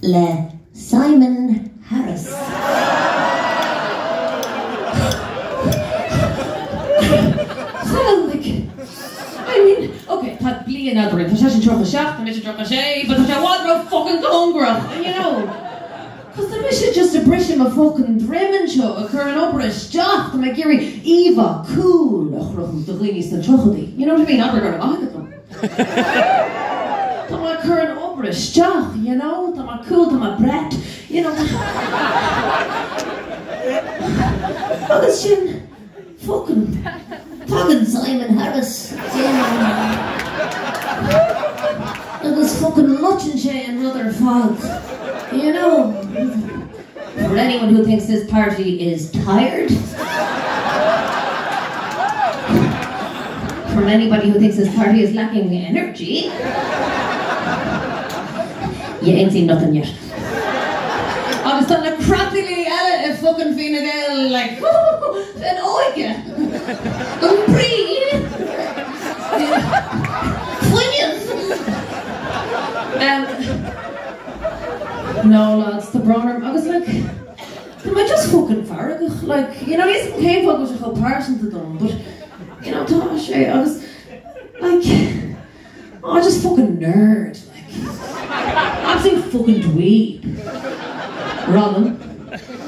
le Simon Harris. I mean, okay, tá blian adrin, tá sé trocha seach, tá sé trocha sé, but tá wadro fucking gongrach, you know. Cos tá sé just a brishim a fucking dremin show, a current opera stock, tá me giri Eva, cool, och rochum, the glinis na trochadi. You know what I mean? Adra gona agam. Tá ma current opera stock, you know, tá ma cool, tá ma bret, you know. Agus sin, fucking Simon Harris. It was fucking Luchin Shay and Mother Fog. You know. For anyone who thinks this party is tired. For anybody who thinks this party is lacking energy. You ain't seen nothing yet. I was done a crappy Ella if fucking Fine Gael, like, an oige. Breathe. No lads, the Bronner, I was like, am I just fucking farragach? Like, you know, he's came fuck was a whole person to them, but, you know, Tosh, I was like, oh, just fucking nerd, like, absolute fucking dweeb. Ronan,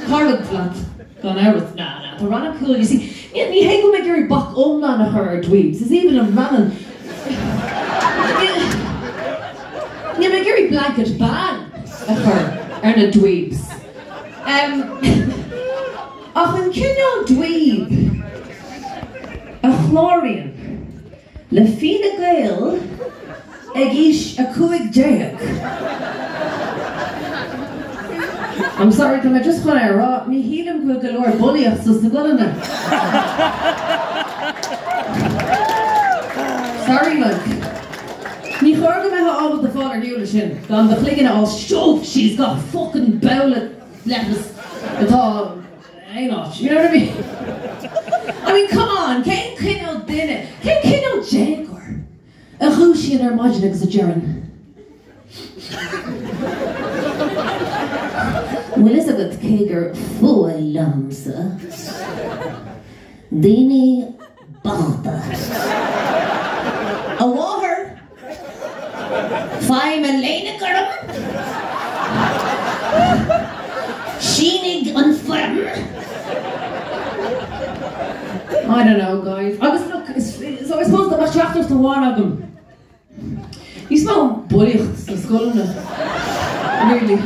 Harlan flat, gone out with, nah, but Ronan cool, you see, you hate to make your back on her dweebs, it's even a Ronan. You make your blanket ban. Her and a dweebs. Ach an cinneál dweeb a chlórion le Fine Gael ag is a cuaig déag. I'm sorry, can I just go there, right? Me healing go galore bulliachtas na gulana. Sorry, look. Ní chorga me ha all the father hiúla sin, gan the fliggin all shove, she's got fucking bowlet lettuce atá ain't, you know what I mean? I mean, come on, cén cinneál duine, cén cinneál déagor a chúisian ar maidin agus a Geran. Elizabeth Kager fuail lamsa Dini Bata a water Fáim an léine gurm Sínig an firm. I don't know, guys. Agus look, so I suppose the Oireachtas to one of them. You smell bullicht the skulna. Really.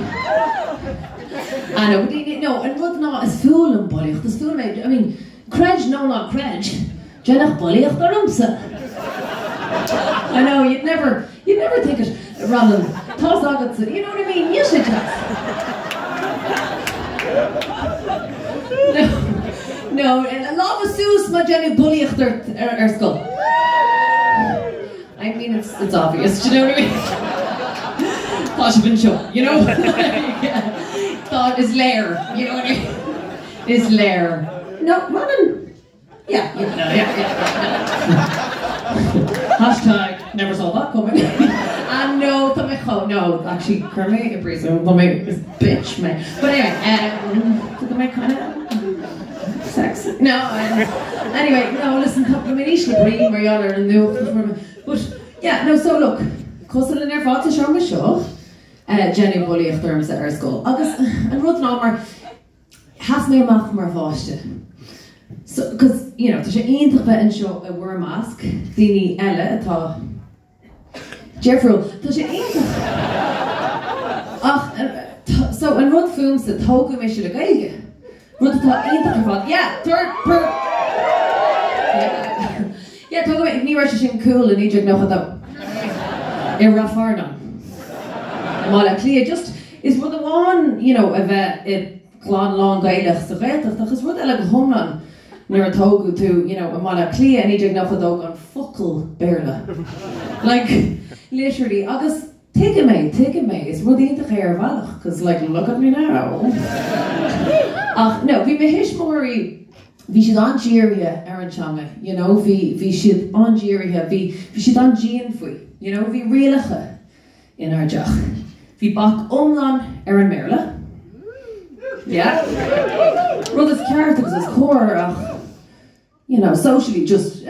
I know, but no, and what not is fool and bullicht. Is fool made. I mean, credge, no, not credge. Jenach bullicht or umsa. I know, you'd never think it, Ronan. Toss August, you know what I mean? You should No, and a lot of Suus ma Jenny bullicht er skull. I mean, it's obvious, do you know what I mean? Thought you've been sure, you know? Yeah. Thought is lair, you know what I mean? Is lair. No, Ronan. Yeah. Hashtag never saw that coming. And no, no, actually, Kermit, I presume, is bitch, man. But anyway, kind of sexy. No, anyway, no, listen, Kaplaminish, Green, Mariana, and no, but yeah, no, so look, Costal in their fault to show me show, Jenny Bully of terms at our school. August, and Ruth Nommer has me a math more faster. So, because, you know, there's an eintig and show a wear mask, Dini Ella, atá Jeffrey, there's an eintig. So, and Ruth films the Togu Mission of Gaelge. Ruth atá eintig about, yeah, third per. Yeah, Togu Mission, ni rush in cool and Egypt no hada. Rafarna. Mala clear just is with the one, you know, of it glon long Gaelach the Gaelach, because Ruth Ella Homlan. Near Togu to, you know, a mala clear and Egypt nothing dog on fuckle berla. Like, literally, August, take it me, it's really into hair valach, because, like, look at me now. No, we mehish mori, we should on Jiria, Aaron Changa, you know, we should on Jiria, we should on Jean Fui, you know, we realacha in our job. Bhí bach umlan an méarla. Yeah. Rud is ceart agus is cór ach, you know, socially just